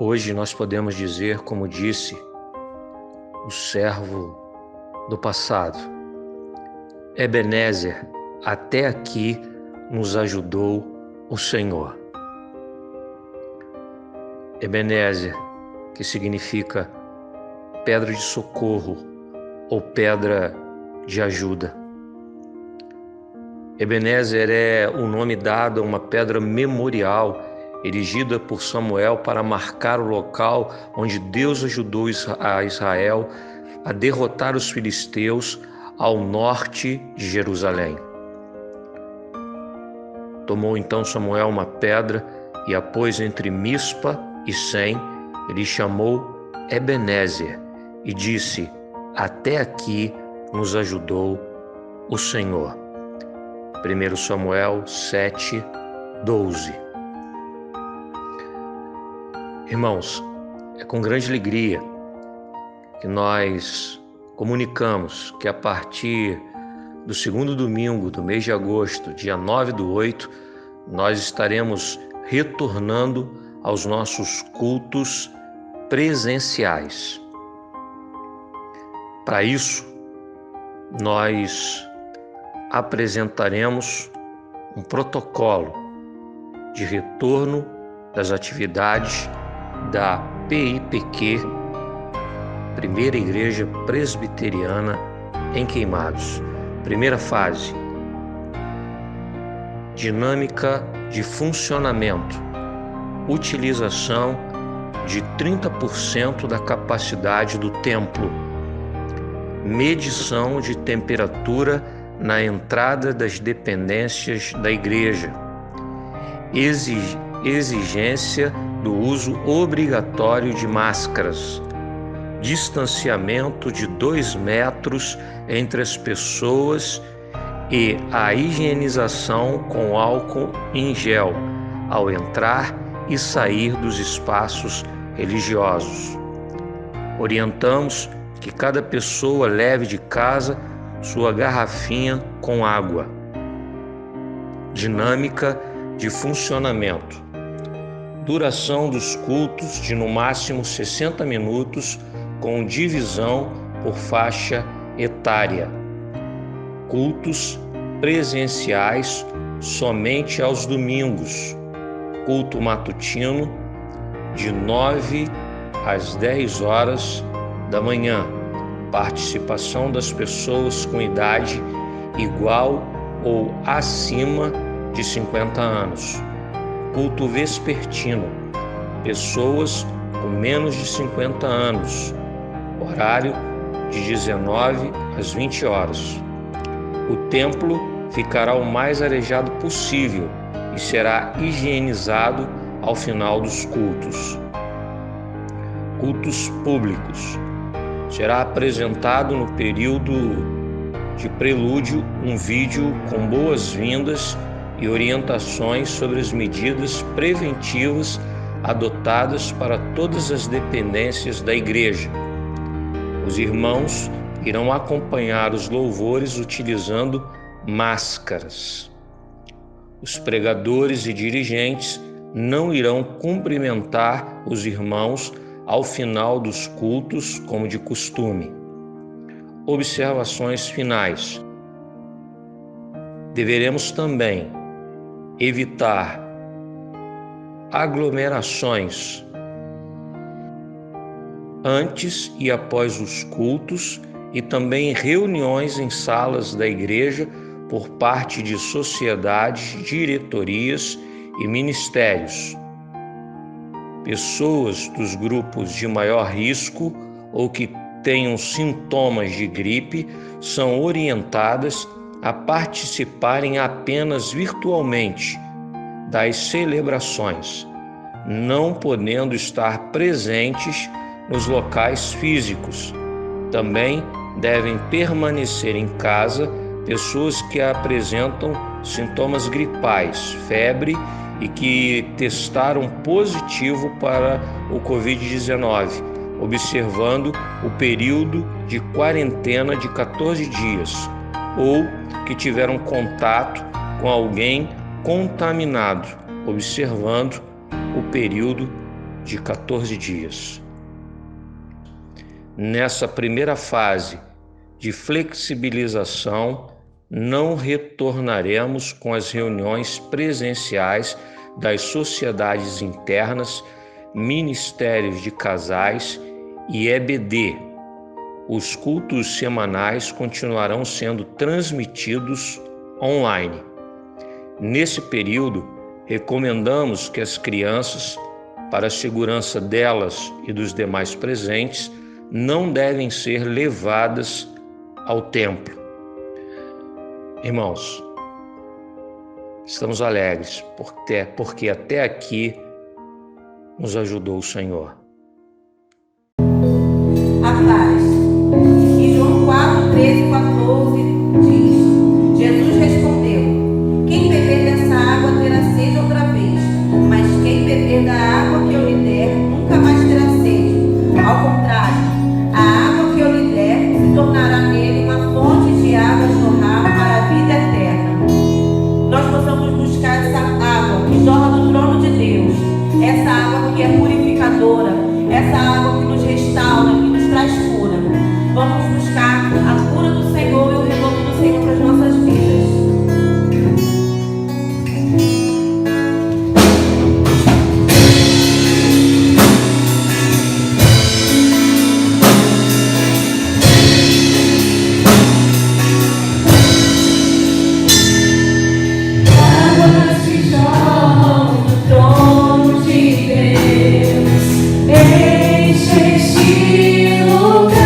Hoje nós podemos dizer, como disse o servo do passado: Ebenezer, até aqui nos ajudou o Senhor. Ebenezer, que significa pedra de socorro ou pedra de ajuda. Ebenezer é o nome dado a uma pedra memorial erigida por Samuel para marcar o local onde Deus ajudou a Israel a derrotar os filisteus ao norte de Jerusalém. Tomou então Samuel uma pedra e a pôs entre Mispa e Sem. Ele chamou Ebenezer e disse: até aqui nos ajudou o Senhor. 1 Samuel 7:12. Irmãos, é com grande alegria que nós comunicamos que a partir do segundo domingo do mês de agosto, dia 9/8, nós estaremos retornando aos nossos cultos presenciais. Para isso, nós apresentaremos um protocolo de retorno das atividades da PIPQ, Primeira Igreja Presbiteriana em Queimados. Primeira fase: dinâmica de funcionamento, utilização de 30% da capacidade do templo, medição de temperatura na entrada das dependências da igreja, exigência do uso obrigatório de máscaras, distanciamento de 2 metros entre as pessoas e a higienização com álcool em gel ao entrar e sair dos espaços religiosos. Orientamos que cada pessoa leve de casa sua garrafinha com água. Dinâmica de funcionamento: duração dos cultos de no máximo 60 minutos, com divisão por faixa etária. Cultos presenciais somente aos domingos. Culto matutino de 9 às 10 horas da manhã. Participação das pessoas com idade igual ou acima de 50 anos. Culto vespertino, pessoas com menos de 50 anos. Horário de 19 às 20 horas. O templo ficará o mais arejado possível e será higienizado ao final dos cultos. Cultos públicos. Será apresentado no período de prelúdio um vídeo com boas-vindas e orientações sobre as medidas preventivas adotadas para todas as dependências da igreja. Os irmãos irão acompanhar os louvores utilizando máscaras. Os pregadores e dirigentes não irão cumprimentar os irmãos ao final dos cultos, como de costume. Observações finais: deveremos também evitar aglomerações antes e após os cultos e também reuniões em salas da igreja por parte de sociedades, diretorias e ministérios. Pessoas dos grupos de maior risco ou que tenham sintomas de gripe são orientadas a participarem apenas virtualmente das celebrações, não podendo estar presentes nos locais físicos. Também devem permanecer em casa pessoas que apresentam sintomas gripais, febre e que testaram positivo para o Covid-19, observando o período de quarentena de 14 dias, ou que tiveram contato com alguém contaminado, observando o período de 14 dias. Nessa primeira fase de flexibilização, não retornaremos com as reuniões presenciais das sociedades internas, ministérios de casais e EBD. Os cultos semanais continuarão sendo transmitidos online. Nesse período, recomendamos que as crianças, para a segurança delas e dos demais presentes, não devem ser levadas ao templo. Irmãos, estamos alegres porque até aqui nos ajudou o Senhor. A paz. Em João 4, 13 e 14 diz: Jesus respondeu: quem beber dessa água terá sede outra vez, mas quem beber da água que eu lhe der nunca mais terá sede. Ao contrário, a água que eu lhe der se tornará nele uma fonte de água a jorrar para a vida eterna. Nós possamos buscar essa água que jorra do trono de Deus, essa água que é purificadora, essa água que nos restaura, que nos traz cura. Vamos buscar a cura do Senhor e o renovo do Senhor para as nossas vidas. Enche este lugar.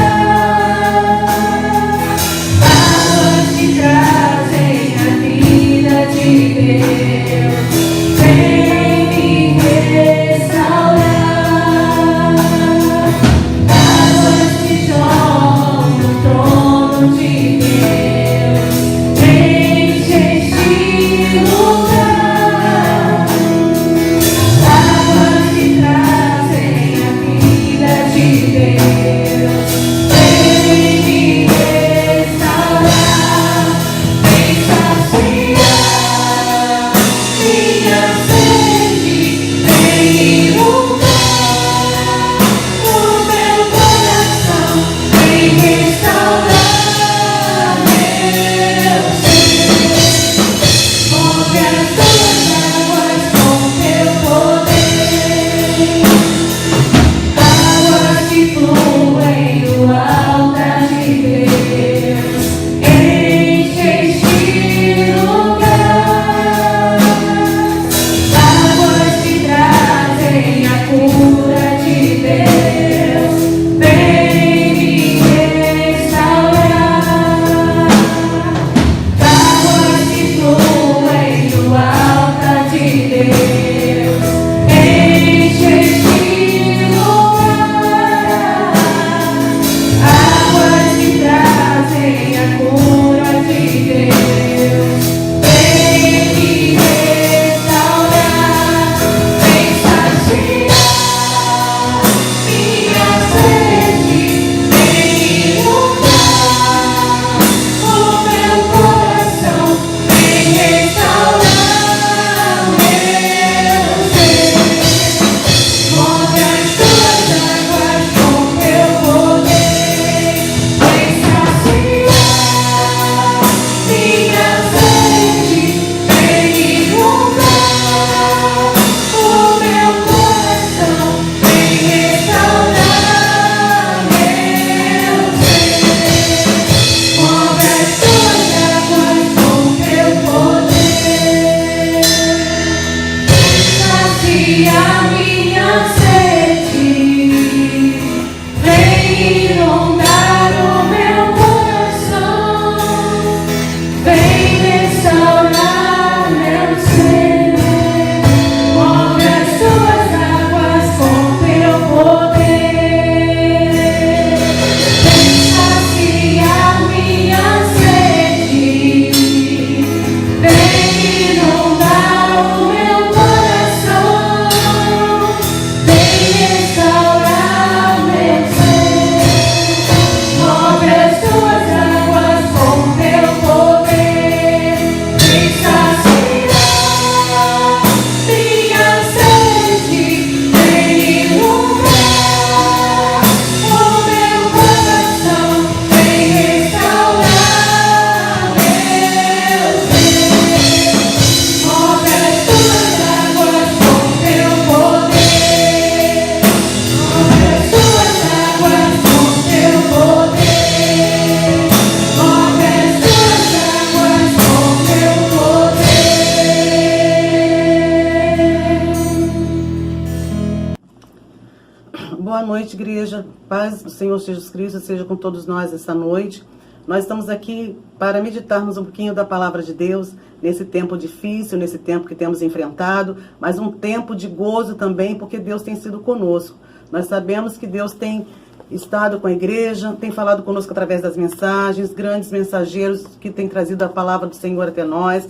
Boa noite, igreja. Paz do Senhor Jesus Cristo seja com todos nós essa noite. Nós estamos aqui para meditarmos um pouquinho da palavra de Deus nesse tempo difícil, nesse tempo que temos enfrentado, mas um tempo de gozo também, porque Deus tem sido conosco. Nós sabemos que Deus tem estado com a igreja, tem falado conosco através das mensagens, grandes mensageiros que têm trazido a palavra do Senhor até nós.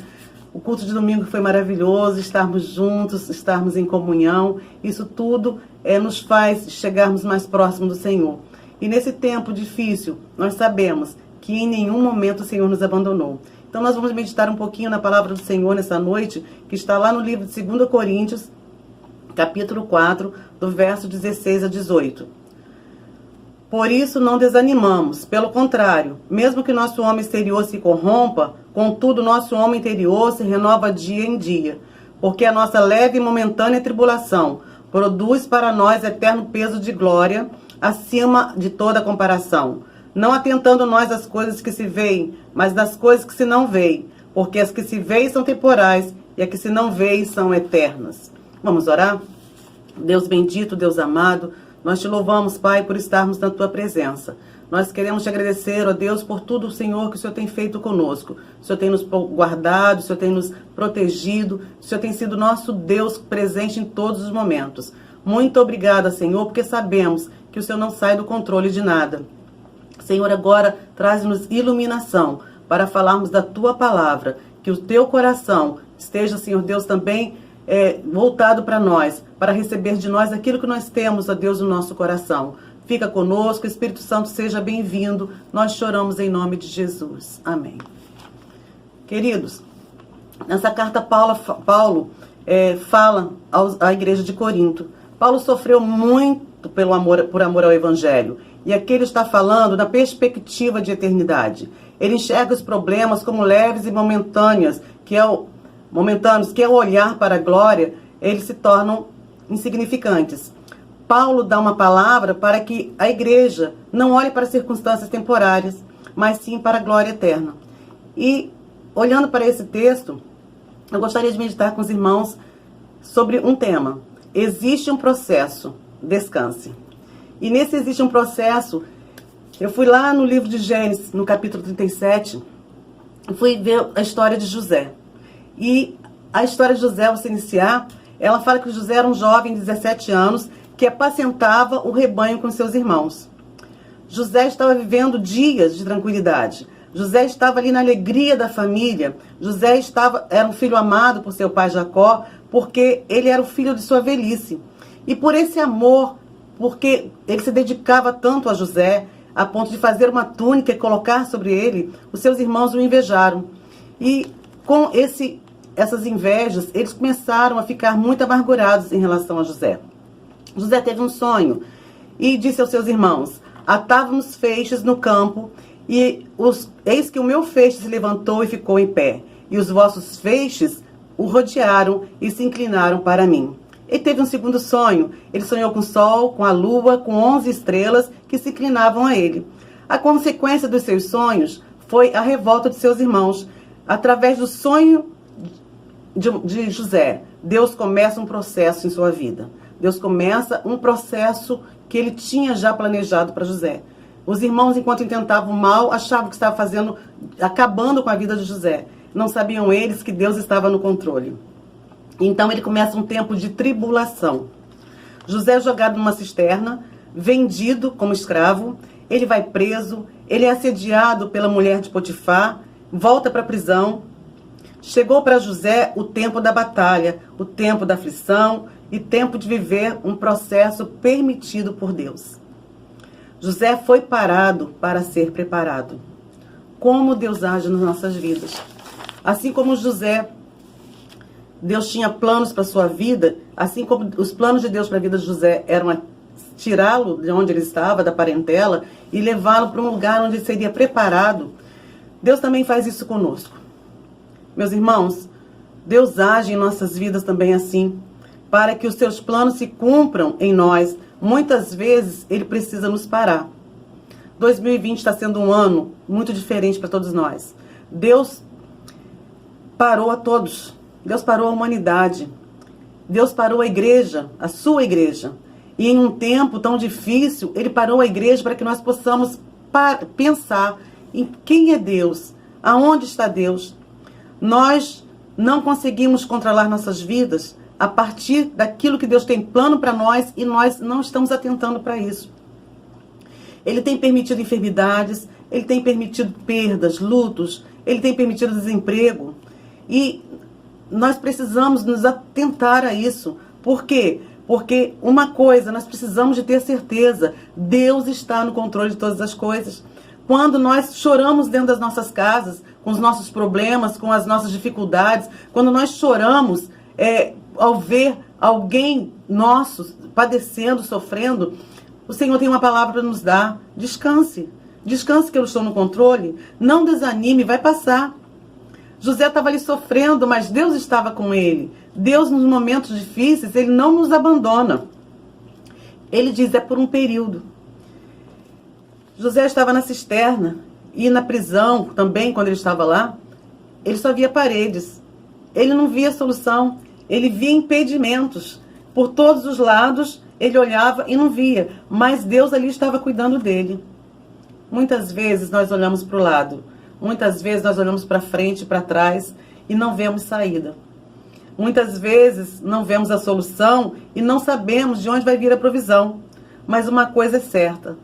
O culto de domingo foi maravilhoso, estarmos juntos, estarmos em comunhão. Isso tudo nos faz chegarmos mais próximos do Senhor. E nesse tempo difícil, nós sabemos que em nenhum momento o Senhor nos abandonou. Então nós vamos meditar um pouquinho na palavra do Senhor nessa noite, que está lá no livro de 2 Coríntios, capítulo 4, do verso 16 a 18. Por isso não desanimamos, pelo contrário, mesmo que nosso homem exterior se corrompa, contudo nosso homem interior se renova dia em dia, porque a nossa leve e momentânea tribulação produz para nós eterno peso de glória, acima de toda comparação, não atentando nós às coisas que se veem, mas das coisas que se não veem, porque as que se veem são temporais e as que se não veem são eternas. Vamos orar? Deus bendito, Deus amado, nós te louvamos, Pai, por estarmos na tua presença. Nós queremos te agradecer, ó Deus, por tudo, Senhor, que o Senhor tem feito conosco. O Senhor tem nos guardado, o Senhor tem nos protegido, o Senhor tem sido nosso Deus presente em todos os momentos. Muito obrigada, Senhor, porque sabemos que o Senhor não sai do controle de nada. Senhor, agora traz-nos iluminação para falarmos da tua palavra, que o teu coração esteja, Senhor Deus, também voltado para nós, para receber de nós aquilo que nós temos, ó Deus, no nosso coração. Fica conosco, Espírito Santo, seja bem-vindo. Nós choramos em nome de Jesus. Amém. Queridos, nessa carta Paulo fala à igreja de Corinto. Paulo sofreu muito por amor ao Evangelho. E aqui ele está falando na perspectiva de eternidade. Ele enxerga os problemas como leves e momentâneos, que ao olhar para a glória, eles se tornam insignificantes. Paulo dá uma palavra para que a igreja não olhe para circunstâncias temporárias, mas sim para a glória eterna. E, olhando para esse texto, eu gostaria de meditar com os irmãos sobre um tema. Existe um processo, descanse. E nesse existe um processo, eu fui lá no livro de Gênesis, no capítulo 37, e fui ver a história de José. E a história de José, ao se iniciar, ela fala que José era um jovem de 17 anos que apacentava o rebanho com seus irmãos. José estava vivendo dias de tranquilidade. José estava ali na alegria da família. José era um filho amado por seu pai Jacó, porque ele era o filho de sua velhice. E por esse amor, porque ele se dedicava tanto a José, a ponto de fazer uma túnica e colocar sobre ele, os seus irmãos o invejaram. E com essas invejas, eles começaram a ficar muito amargurados em relação a José. José teve um sonho e disse aos seus irmãos: atávamos feixes no campo, e eis que o meu feixe se levantou e ficou em pé, e os vossos feixes o rodearam e se inclinaram para mim. Ele teve um segundo sonho. Ele sonhou com o sol, com a lua, com 11 estrelas que se inclinavam a ele. A consequência dos seus sonhos foi a revolta de seus irmãos. Através do sonho de José, Deus começa um processo em sua vida. Deus começa um processo que ele tinha já planejado para José. Os irmãos, enquanto intentavam mal, achavam que estava acabando com a vida de José. Não sabiam eles que Deus estava no controle. Então ele começa um tempo de tribulação. José é jogado numa cisterna, vendido como escravo, ele vai preso, ele é assediado pela mulher de Potifar, volta para a prisão. Chegou para José o tempo da batalha, o tempo da aflição e tempo de viver um processo permitido por Deus. José foi parado para ser preparado. Como Deus age nas nossas vidas. Assim como José, Deus tinha planos para a sua vida, assim como os planos de Deus para a vida de José eram tirá-lo de onde ele estava, da parentela, e levá-lo para um lugar onde ele seria preparado, Deus também faz isso conosco. Meus irmãos, Deus age em nossas vidas também assim, para que os seus planos se cumpram em nós. Muitas vezes ele precisa nos parar. 2020 está sendo um ano muito diferente para todos nós. Deus parou a todos. Deus parou a humanidade. Deus parou a igreja, a sua igreja. E em um tempo tão difícil, ele parou a igreja para que nós possamos pensar em quem é Deus, aonde está Deus. Nós não conseguimos controlar nossas vidas a partir daquilo que Deus tem plano para nós e nós não estamos atentando para isso. Ele tem permitido enfermidades, ele tem permitido perdas, lutos, ele tem permitido desemprego. E nós precisamos nos atentar a isso. Por quê? Porque uma coisa, nós precisamos de ter certeza, Deus está no controle de todas as coisas. Quando nós choramos dentro das nossas casas, com os nossos problemas, com as nossas dificuldades, quando nós choramos ao ver alguém nosso padecendo, sofrendo, o Senhor tem uma palavra para nos dar. Descanse. Descanse que eu estou no controle. Não desanime, vai passar. José estava ali sofrendo, mas Deus estava com ele. Deus, nos momentos difíceis, ele não nos abandona. Ele diz, é por um período. José estava na cisterna e na prisão também, quando ele estava lá, ele só via paredes. Ele não via solução, ele via impedimentos. Por todos os lados, ele olhava e não via, mas Deus ali estava cuidando dele. Muitas vezes nós olhamos para o lado, muitas vezes nós olhamos para frente, para trás e não vemos saída. Muitas vezes não vemos a solução e não sabemos de onde vai vir a provisão. Mas uma coisa é certa,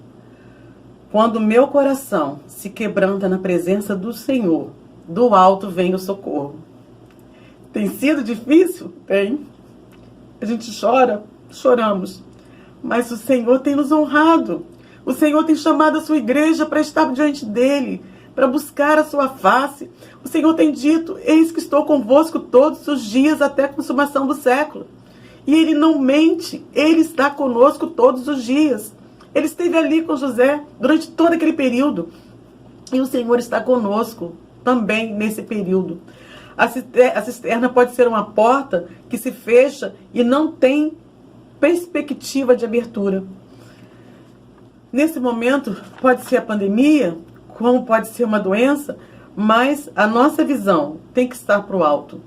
quando o meu coração se quebranta na presença do Senhor, do alto vem o socorro. Tem sido difícil? Tem. A gente chora, choramos. Mas o Senhor tem nos honrado. O Senhor tem chamado a sua igreja para estar diante dele, para buscar a sua face. O Senhor tem dito, eis que estou convosco todos os dias até a consumação do século. E ele não mente, ele está conosco todos os dias. Ele esteve ali com José durante todo aquele período. E o Senhor está conosco também nesse período. A cisterna pode ser uma porta que se fecha e não tem perspectiva de abertura. Nesse momento, pode ser a pandemia, como pode ser uma doença, mas a nossa visão tem que estar para o alto.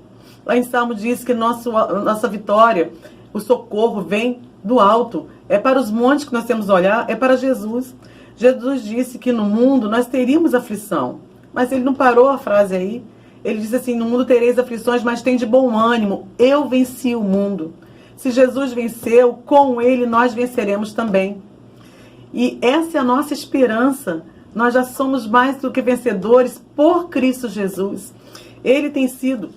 Lá em Salmo diz que nossa vitória, o socorro vem do alto. É para os montes que nós temos que olhar, é para Jesus. Jesus disse que no mundo nós teríamos aflição, mas ele não parou a frase aí. Ele disse assim, no mundo tereis aflições, mas tem de bom ânimo. Eu venci o mundo. Se Jesus venceu, com ele nós venceremos também. E essa é a nossa esperança. Nós já somos mais do que vencedores por Cristo Jesus. Ele tem sido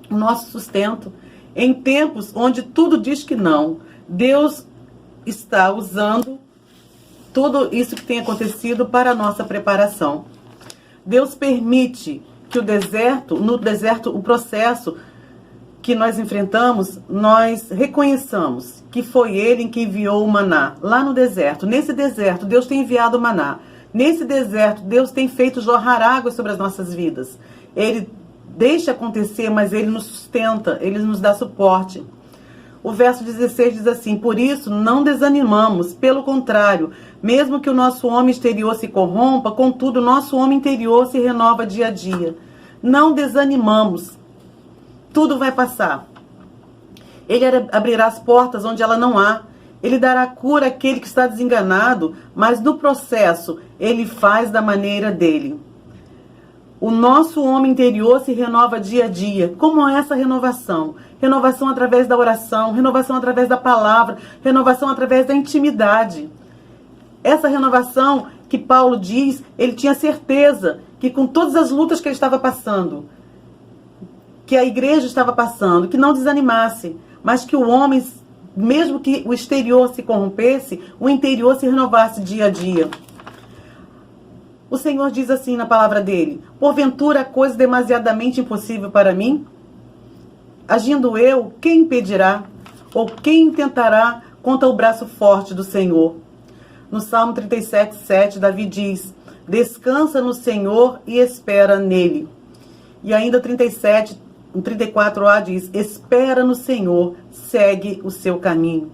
o nosso sustento. Em tempos onde tudo diz que não, Deus está usando tudo isso que tem acontecido para a nossa preparação. Deus permite que no deserto, o processo que nós enfrentamos, nós reconheçamos que foi Ele que enviou o maná lá no deserto. Nesse deserto, Deus tem enviado o maná. Nesse deserto, Deus tem feito jorrar água sobre as nossas vidas. Ele deixa acontecer, mas Ele nos sustenta, Ele nos dá suporte. O verso 16 diz assim, por isso não desanimamos, pelo contrário, mesmo que o nosso homem exterior se corrompa, contudo o nosso homem interior se renova dia a dia. Não desanimamos, tudo vai passar. Ele abrirá as portas onde ela não há. Ele dará cura àquele que está desenganado, mas no processo ele faz da maneira dele. O nosso homem interior se renova dia a dia. Como é essa renovação? Renovação através da oração, renovação através da palavra, renovação através da intimidade. Essa renovação que Paulo diz, ele tinha certeza que com todas as lutas que ele estava passando, que a igreja estava passando, que não desanimasse, mas que o homem, mesmo que o exterior se corrompesse, o interior se renovasse dia a dia. O Senhor diz assim na palavra dele, porventura coisa demasiadamente impossível para mim? Agindo eu, quem impedirá? Ou quem tentará contra o braço forte do Senhor? No Salmo 37:7, Davi diz, descansa no Senhor e espera nele. E ainda 34a diz, espera no Senhor, segue o seu caminho.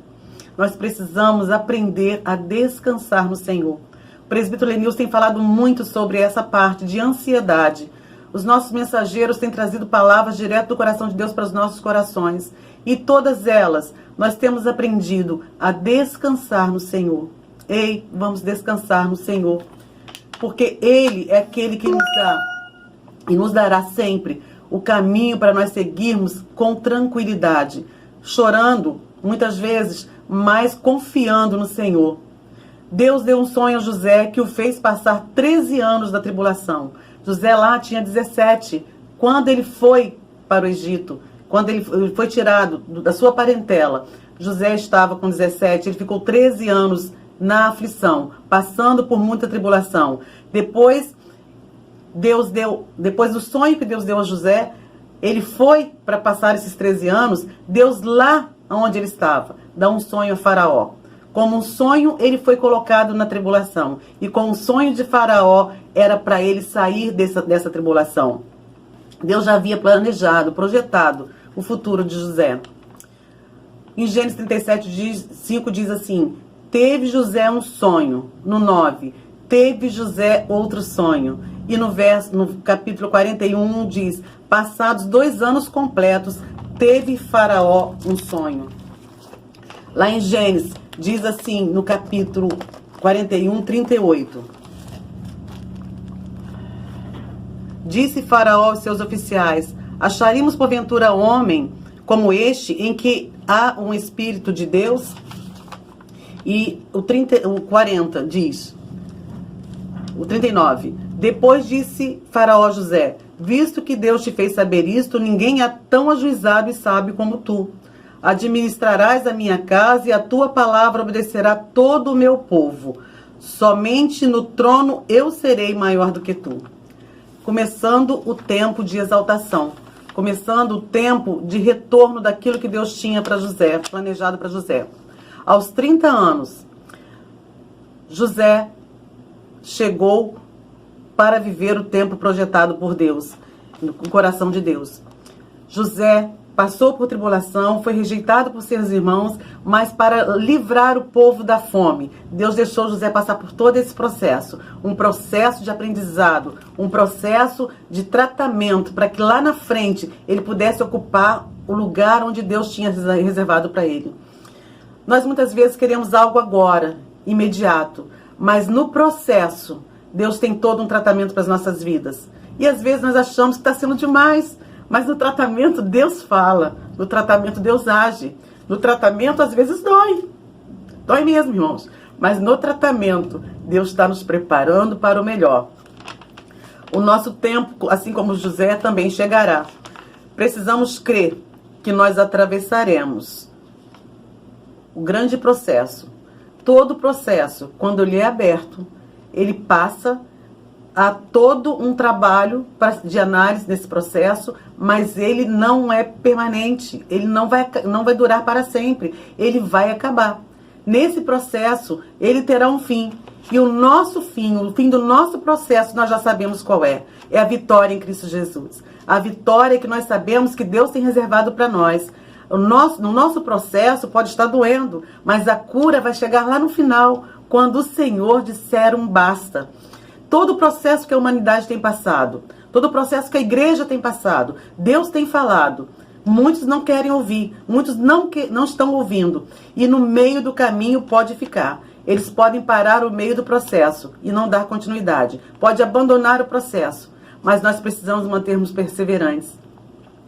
Nós precisamos aprender a descansar no Senhor. O presbítero Lenilson tem falado muito sobre essa parte de ansiedade. Os nossos mensageiros têm trazido palavras direto do coração de Deus para os nossos corações. E todas elas, nós temos aprendido a descansar no Senhor. Ei, vamos descansar no Senhor. Porque Ele é aquele que nos dá e nos dará sempre o caminho para nós seguirmos com tranquilidade. Chorando, muitas vezes, mas confiando no Senhor. Deus deu um sonho a José que o fez passar 13 anos da tribulação. José lá tinha 17, quando ele foi para o Egito, quando ele foi tirado da sua parentela. José estava com 17, ele ficou 13 anos na aflição, passando por muita tribulação. Depois do sonho que Deus deu a José, ele foi para passar esses 13 anos, Deus lá onde ele estava, dá um sonho a Faraó. Como um sonho, ele foi colocado na tribulação. E com o sonho de Faraó, era para ele sair dessa tribulação. Deus já havia planejado, projetado o futuro de José. Em Gênesis 37:5 diz assim: teve José um sonho. No 9, teve José outro sonho. E no capítulo 41 diz: passados 2 anos completos, teve Faraó um sonho. Lá em Gênesis, diz assim, no capítulo 41:38. Disse Faraó aos seus oficiais: acharíamos porventura homem como este, em que há um Espírito de Deus? E o 40 diz, o 39, depois disse Faraó a José: visto que Deus te fez saber isto, ninguém é tão ajuizado e sábio como tu. Administrarás a minha casa e a tua palavra obedecerá todo o meu povo. Somente no trono eu serei maior do que tu. Começando o tempo de exaltação. Começando o tempo de retorno daquilo que Deus tinha para José, planejado para José. Aos 30 anos, José chegou para viver o tempo projetado por Deus, no coração de Deus. José passou por tribulação, foi rejeitado por seus irmãos, mas para livrar o povo da fome, Deus deixou José passar por todo esse processo. Um processo de aprendizado, um processo de tratamento, para que lá na frente ele pudesse ocupar o lugar onde Deus tinha reservado para ele. Nós muitas vezes queremos algo agora, imediato, mas no processo, Deus tem todo um tratamento para as nossas vidas. E às vezes nós achamos que está sendo demais, mas no tratamento Deus fala, no tratamento Deus age. No tratamento às vezes dói. Dói mesmo, irmãos. Mas no tratamento Deus está nos preparando para o melhor. O nosso tempo, assim como José, também chegará. Precisamos crer que nós atravessaremos o grande processo. Todo processo, quando ele é aberto, ele passa a todo um trabalho de análise nesse processo, mas ele não é permanente, ele não vai durar para sempre, ele vai acabar. Nesse processo, ele terá um fim. E o nosso fim, o fim do nosso processo, nós já sabemos qual é. É a vitória em Cristo Jesus. A vitória que nós sabemos que Deus tem reservado para nós. No nosso processo pode estar doendo, mas a cura vai chegar lá no final, quando o Senhor disser um basta. Todo o processo que a humanidade tem passado, todo o processo que a igreja tem passado, Deus tem falado. Muitos não querem ouvir, muitos não estão ouvindo. E no meio do caminho pode ficar. Eles podem parar o meio do processo e não dar continuidade. Pode abandonar o processo, mas nós precisamos mantermos perseverantes.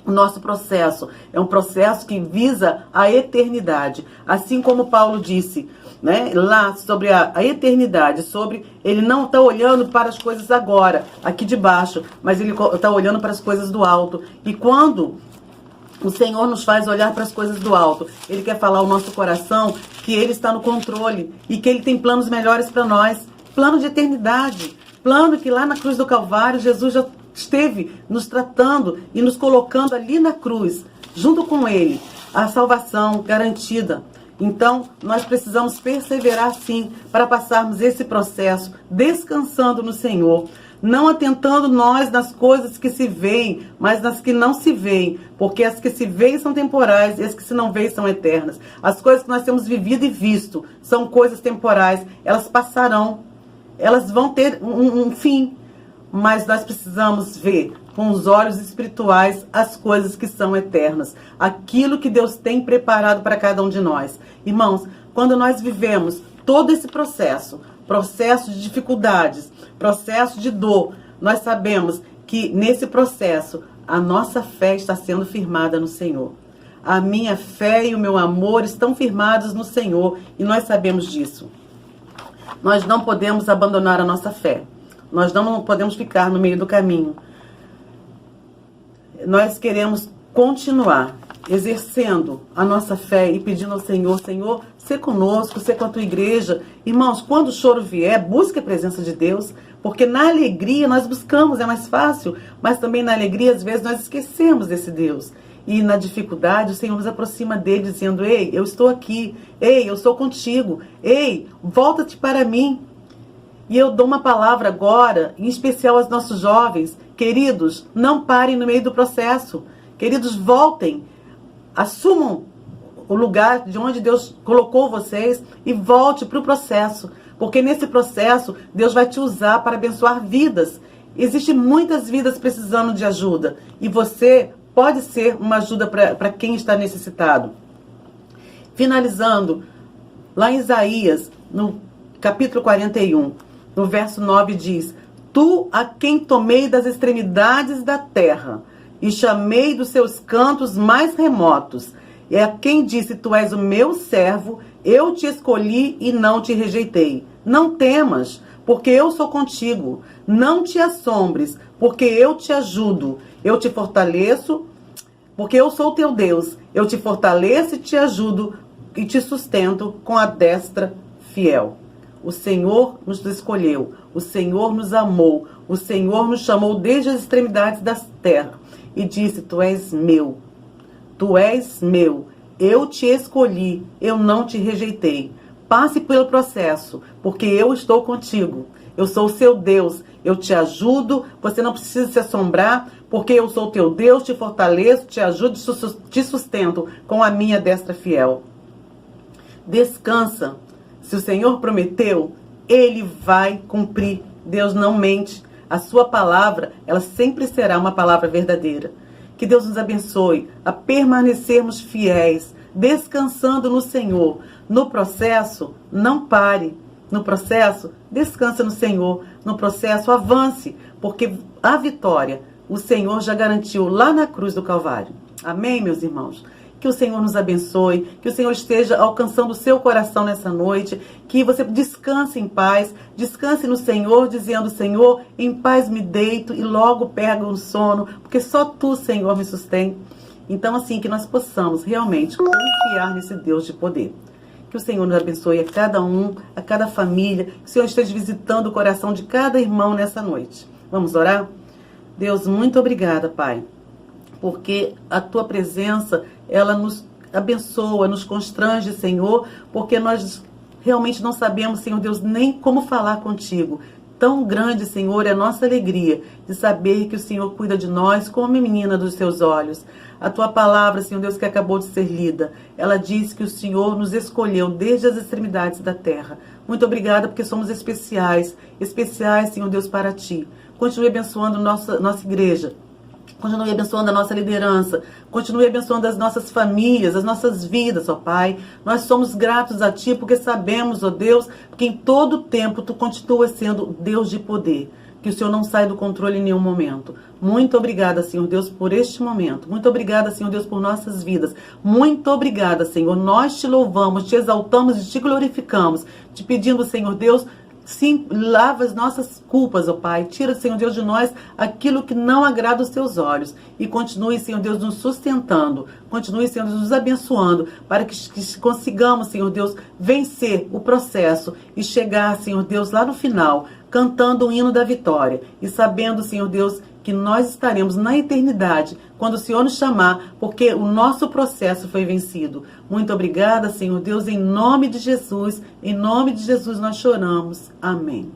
O nosso processo é um processo que visa a eternidade. Assim como Paulo disse, né, lá sobre a eternidade, sobre ele não está olhando para as coisas agora, aqui de baixo, mas ele está olhando para as coisas do alto. E quando o Senhor nos faz olhar para as coisas do alto, Ele quer falar ao nosso coração que Ele está no controle e que Ele tem planos melhores para nós. Plano de eternidade. Plano que lá na cruz do Calvário, Jesus já esteve nos tratando e nos colocando ali na cruz, junto com Ele, a salvação garantida. Então, nós precisamos perseverar sim para passarmos esse processo descansando no Senhor, não atentando nós nas coisas que se veem, mas nas que não se veem, porque as que se veem são temporais e as que se não veem são eternas. As coisas que nós temos vivido e visto são coisas temporais, elas passarão, elas vão ter um fim. mas nós precisamos ver com os olhos espirituais as coisas que são eternas, aquilo que Deus tem preparado para cada um de nós. Irmãos, quando nós vivemos todo esse processo de dificuldades, processo de dor, nós sabemos que nesse processo a nossa fé está sendo firmada no Senhor. A minha fé e o meu amor estão firmados no Senhor e nós sabemos disso. Nós não podemos abandonar a nossa fé. Nós não podemos ficar no meio do caminho. Nós queremos continuar exercendo a nossa fé e pedindo ao Senhor, Senhor, ser conosco, ser com a tua igreja. Irmãos, quando o choro vier, busque a presença de Deus, porque na alegria nós buscamos, é mais fácil, mas também na alegria, às vezes, nós esquecemos desse Deus. E na dificuldade, o Senhor nos aproxima dele, dizendo, ei, eu estou aqui, ei, eu estou contigo, ei, volta-te para mim. E eu dou uma palavra agora, em especial aos nossos jovens, queridos, não parem no meio do processo. Queridos, voltem, assumam o lugar de onde Deus colocou vocês e volte para o processo. Porque nesse processo, Deus vai te usar para abençoar vidas. Existem muitas vidas precisando de ajuda. E você pode ser uma ajuda para quem está necessitado. Finalizando, lá em Isaías, no capítulo 41, no verso 9 diz, tu a quem tomei das extremidades da terra e chamei dos seus cantos mais remotos, é a quem disse, tu és o meu servo, eu te escolhi e não te rejeitei. Não temas, porque eu sou contigo. Não te assombres, porque eu te ajudo. Eu te fortaleço, porque eu sou teu Deus. Eu te fortaleço e te ajudo e te sustento com a destra fiel. O Senhor nos escolheu, o Senhor nos amou, o Senhor nos chamou desde as extremidades da terra e disse, tu és meu, eu te escolhi, eu não te rejeitei. Passe pelo processo, porque eu estou contigo. Eu sou o seu Deus, eu te ajudo, você não precisa se assombrar, porque eu sou o teu Deus, te fortaleço, te ajudo, te sustento com a minha destra fiel. Descansa. Se o Senhor prometeu, Ele vai cumprir. Deus não mente. A sua palavra, ela sempre será uma palavra verdadeira. Que Deus nos abençoe a permanecermos fiéis, descansando no Senhor. No processo, não pare. No processo, descansa no Senhor. No processo, avance, porque a vitória o Senhor já garantiu lá na cruz do Calvário. Amém, meus irmãos? Que o Senhor nos abençoe, que o Senhor esteja alcançando o seu coração nessa noite, que você descanse em paz, descanse no Senhor, dizendo, Senhor, em paz me deito e logo pego no sono, porque só Tu, Senhor, me sustém. Então, assim, que nós possamos realmente confiar nesse Deus de poder. Que o Senhor nos abençoe a cada um, a cada família, que o Senhor esteja visitando o coração de cada irmão nessa noite. Vamos orar? Deus, muito obrigada, Pai, porque a Tua presença, ela nos abençoa, nos constrange, Senhor, porque nós realmente não sabemos, Senhor Deus, nem como falar contigo. Tão grande, Senhor, é a nossa alegria de saber que o Senhor cuida de nós como a menina dos seus olhos. A Tua palavra, Senhor Deus, que acabou de ser lida, ela diz que o Senhor nos escolheu desde as extremidades da terra. Muito obrigada porque somos especiais, Senhor Deus, para Ti. Continue abençoando nossa igreja. Continue abençoando a nossa liderança. Continue abençoando as nossas famílias, as nossas vidas, ó Pai. Nós somos gratos a Ti porque sabemos, ó Deus, que em todo tempo Tu continuas sendo Deus de poder. Que o Senhor não sai do controle em nenhum momento. Muito obrigada, Senhor Deus, por este momento. Muito obrigada, Senhor Deus, por nossas vidas. Muito obrigada, Senhor. Nós Te louvamos, Te exaltamos e Te glorificamos. Te pedindo, Senhor Deus, sim, lava as nossas culpas, ó Pai. Tira, Senhor Deus, de nós aquilo que não agrada os Teus olhos. E continue, Senhor Deus, nos sustentando. Continue, Senhor Deus, nos abençoando. Para que consigamos, Senhor Deus, vencer o processo e chegar, Senhor Deus, lá no final, cantando o hino da vitória. E sabendo, Senhor Deus, que nós estaremos na eternidade quando o Senhor nos chamar, porque o nosso processo foi vencido. Muito obrigada, Senhor Deus, em nome de Jesus nós choramos. Amém.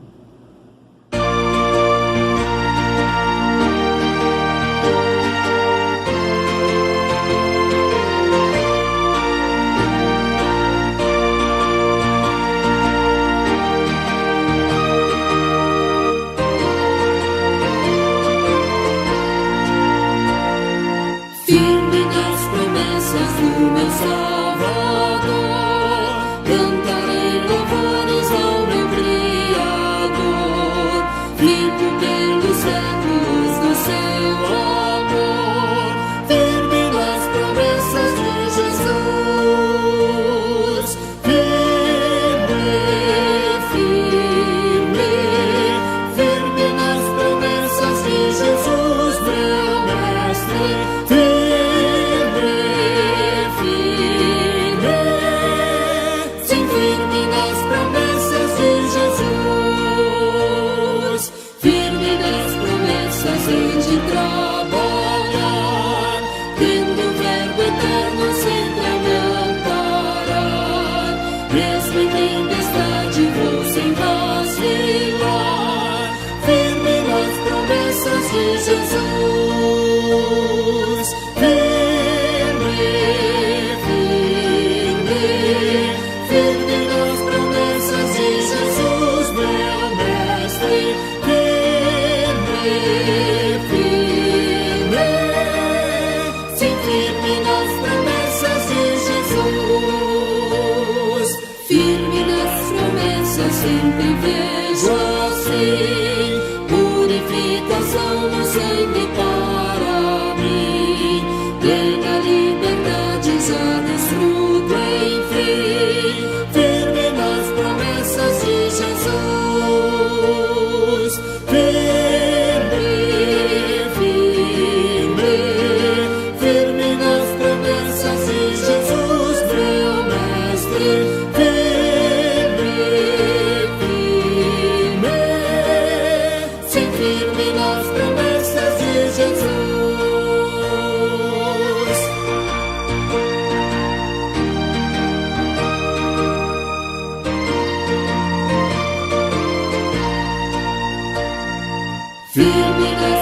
tempestade vou sem vacilar, firme nas promessas de Jesus. Firme, firme, firme nas promessas de Jesus, meu mestre. Firme, firme, sim, firme nas promessas de Jesus. Firme nas promessas, sempre vejo assim, purificação no sangue para mim, plena liberdade já desfruto, enfim, firme nas promessas de Jesus. Firme, firme, firme nas promessas de Jesus, meu mestre. Firme, firme, sim, firme nas promessas de Jesus. Firme nas